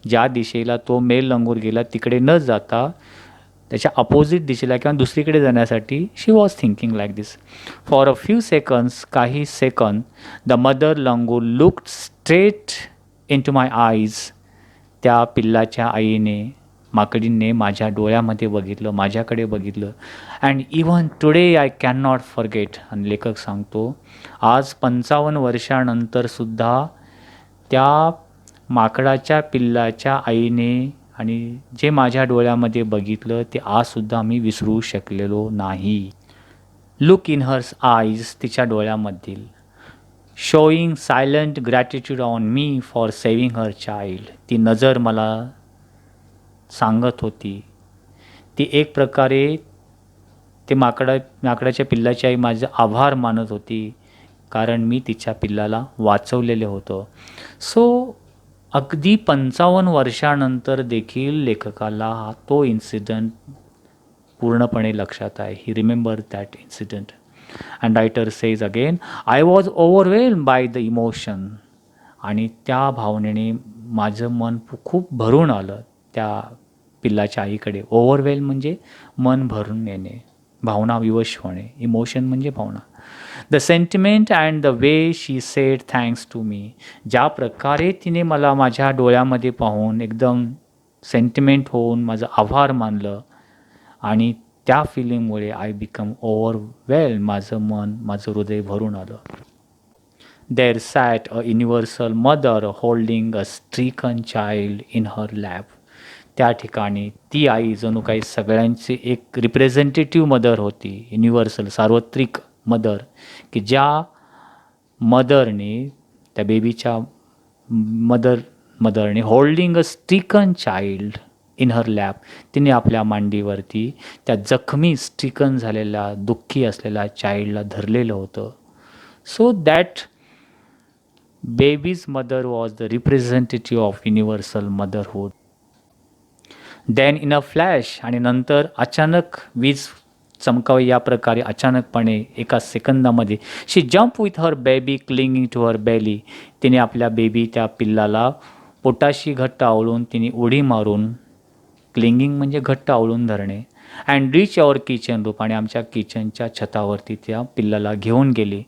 ज्या दिशेला तो मेल लंगूर गेला तिकडे न जाता त्याच्या अपोजिट दिशेला किंवा दुसरीकडे जाण्यासाठी she was thinking like this. For a few seconds, काही सेकंद, the mother langur looked straight into my eyes. त्या पिल्लाच्या आईने, माकडीने माझ्या डोळ्यामध्ये बघितलं, माझ्याकडे बघितलं. And even today I can not forget. आणि लेखक सांगतो, आज 55 वर्षानंतरसुद्धा त्या माकडाच्या पिल्लाच्या आईने आणि जे माझ्या डोळ्यामध्ये बघितलं ते आजसुद्धा मी विसरू शकलेलो नाही. लुक इन हर्स आईज, तिच्या डोळ्यामधील. Showing silent gratitude on me for saving her child. ती नजर मला सांगत होती, ती एक प्रकारे ते माकडाच्या पिल्लाची आई माझं आभार मानत होती, कारण मी तिच्या पिल्लाला वाचवलेलं होतं. सो अगदी 55 वर्षानंतर देखील लेखकाला तो इन्सिडंट पूर्णपणे लक्षात आहे. He remember that incident. And writer says again, I was overwhelmed by the emotion. आणि त्या भावनेने माझं मन खूप भरून आलं त्या पिल्लाच्या आईकडे. ओव्हरवेल्ड म्हणजे मन भरून येणे, भावना विवश होणे. इमोशन म्हणजे भावना. The sentiment and the way she said thanks to me. ज्या प्रकारे तिने मला माझ्या डोळ्यामध्ये पाहून एकदम सेंटिमेंट होऊन माझं आभार मानलं, आणि त्या फिलिंगमुळे आय बिकम ओव्हरवेल्ड, माझं मन, माझं हृदय भरून आलं. There sat a universal mother holding a stricken child in her lap. त्या ठिकाणी ती आई जणू काही सगळ्यांची एक रिप्रेझेंटेटिव्ह मदर होती, युनिव्हर्सल सार्वत्रिक मदर, की ज्या मदरने त्या बेबीच्या मदरने holding a stricken child in her lap, तिने आपल्या मांडीवरती त्या जखमी स्ट्रिकन झालेल्या दुःखी असलेल्या चाइल्डला धरलेलं होतं. So that baby's mother was the representative of universal motherhood. Then in a flash, आणि नंतर अचानक वीज चमकावी या प्रकारे अचानकपणे एका सेकंदामध्ये she jump with her baby clinging to her belly, तिने आपल्या बेबी त्या पिल्लाला पोटाशी घट्ट आवळून तिने उडी मारून, क्लिंगिंग म्हणजे घट्ट आवळून धरणे, अँड रीच अवर किचन रूप, आणि आमच्या किचनच्या छतावरती त्या पिल्लाला घेऊन गेली.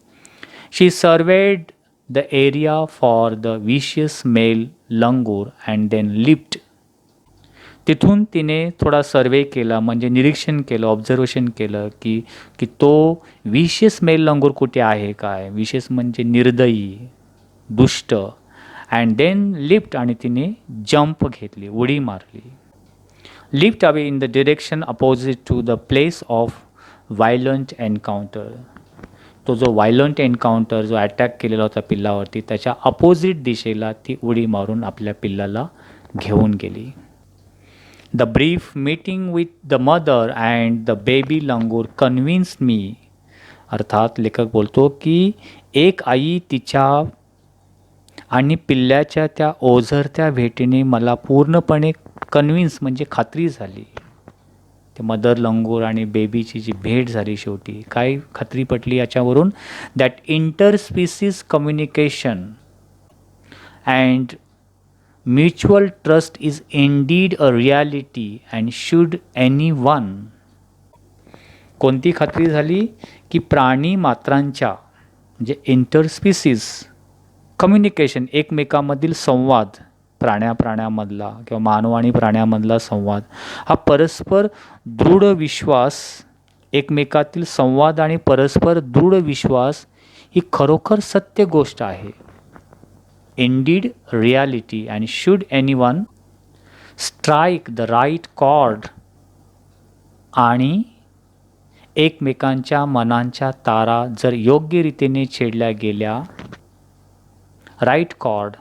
She surveyed the area for the vicious male langur and then left. तिथून तिने थोडा सर्वे केला, म्हणजे निरीक्षण केलं, ऑब्झर्वेशन केलं की की तो विशियस मेल लंगूर कुठे आहे काय, विशेष म्हणजे निर्दयी, दुष्ट. अँड देन लिफ्ट, आणि तिने जंप घेतली, उडी मारली. Leapt away in the direction opposite to the place of violent encounter. तो जो व्हायलंट एन्काउंटर, जो अटॅक केलेला होता पिल्लावरती, त्याच्या अपोजिट दिशेला ती उडी मारून आपल्या पिल्लाला घेऊन गेली. The brief meeting with the mother and the baby langur convinced me. अर्थात लेखक बोलतो की एक आई तिच्या आणि पिल्ल्याच्या त्या ओझरत्या भेटीने मला पूर्णपणे कन्व्हिन्स म्हणजे खात्री झाली. ते मदर लंगूर आणि बेबीची जी भेट झाली शेवटी, काय खात्री पटली याच्यावरून, that interspecies communication and mutual trust is indeed a reality and should any one. कोणती खात्री झाली की प्राणी मात्रांच्या म्हणजे इंटरस्पीसीज कम्युनिकेशन, एकमेकांमधील संवाद, प्राण्यामधला किंवा मानव आणि प्राण्यामधला संवाद हा परस्पर दृढ विश्वास, एकमेकातील संवाद आणि परस्पर दृढ विश्वास ही खरोखर सत्य गोष्ट आहे. Indeed reality and should anyone strike the right chord. आणि एकमेकांच्या मनांच्या तारा जर योग्य रीतीने छेडल्या गेल्या, राईट कॉर्ड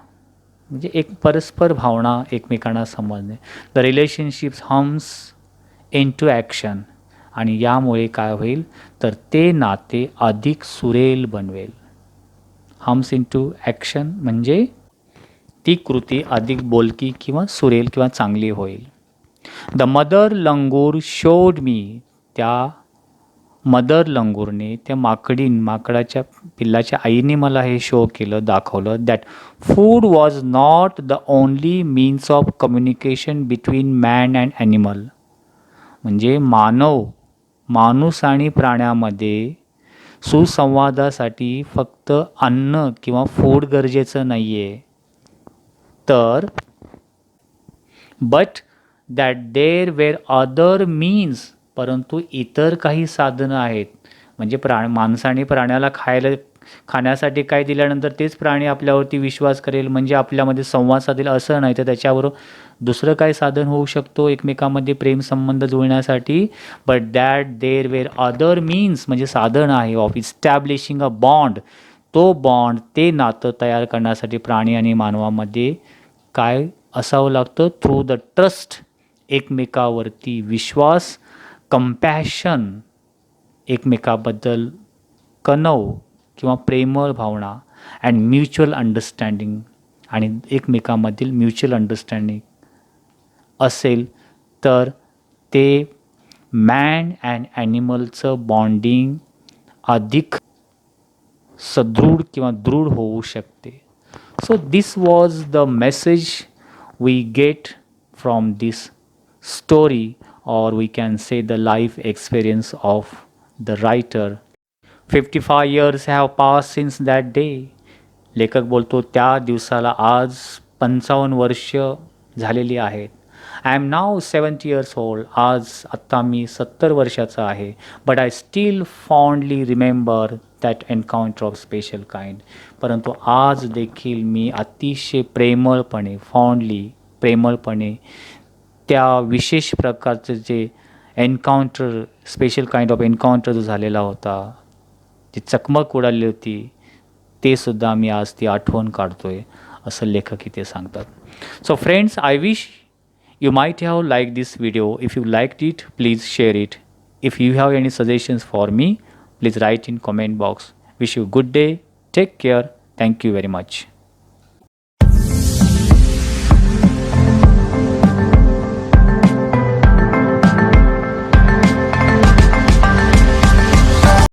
म्हणजे एक परस्पर भावना एकमेकांना समजणे, the relationships hums into action. आणि यामुळे काय होईल तर ते नाते अधिक सुरेल बनवेल. हम्स इन टू ॲक्शन म्हणजे ती कृती अधिक बोलकी किंवा सुरेल किंवा चांगली होईल. The mother langur showed me. त्या मदर लंगूरने, त्या माकडाच्या पिल्लाच्या आईने मला हे शो केलं, दाखवलं, that food was not the only means of communication between man and animal. म्हणजे माणूस आणि प्राण्यामध्ये सुसंवादासाठी फक्त अन्न किंवा फूड गरजेचं नाही आहे, तर but that there were other means, परंतु इतर काही साधनं आहेत. म्हणजे माणसाने प्राण्याला खाण्यासाठी काय दिल्यानंतर तेच प्राणी आपल्यावरती विश्वास करेल, म्हणजे आपल्यामध्ये संवाद साधेल असं नाही, तर त्याच्यावर दुसरं काय साधन होऊ शकतो एकमेकांमध्ये प्रेमसंबंध जुळण्यासाठी. But that there were other means म्हणजे साधन आहे ऑफ इस्टॅब्लिशिंग अ बॉन्ड. तो बॉन्ड, ते नातं तयार करण्यासाठी प्राणी आणि मानवामध्ये काय असावं लागतं, थ्रू द ट्रस्ट, एकमेकावरती विश्वास, कंपॅशन, एकमेकाबद्दल कणव किंवा प्रेमळ भावना, अँड म्युच्युअल अंडरस्टँडिंग, आणि एकमेकांमधील म्युच्युअल अंडरस्टँडिंग असेल तर ते मॅन अँड ॲनिमलचं बॉन्डिंग अधिक सदृढ किंवा दृढ होऊ शकते. So this was the message we get from this story, or we can say the life experience of the writer. 55 years have passed since that day. लेखक बोलतो त्या दिवसाला आज 55 वर्ष झालेली आहेत. आय एम नाव 70 years old. आत्ता मी 70 वर्षाचा आहे. But I still fondly remember that encounter of special kind. परंतु आज देखील मी अतिशय प्रेमळपणे त्या विशेष प्रकारचं जे encounter, special kind of encounter जो झालेला होता, जी चकमक उडाली होती, ते सुद्धा आम्ही आज ती आठवण काढतोय, असं लेखक इथे सांगतात. So friends, I wish you might have liked this video. If you liked it, please share it. If you have any suggestions for me, please write in comment box. Wish you good day. Take care. Thank you very much.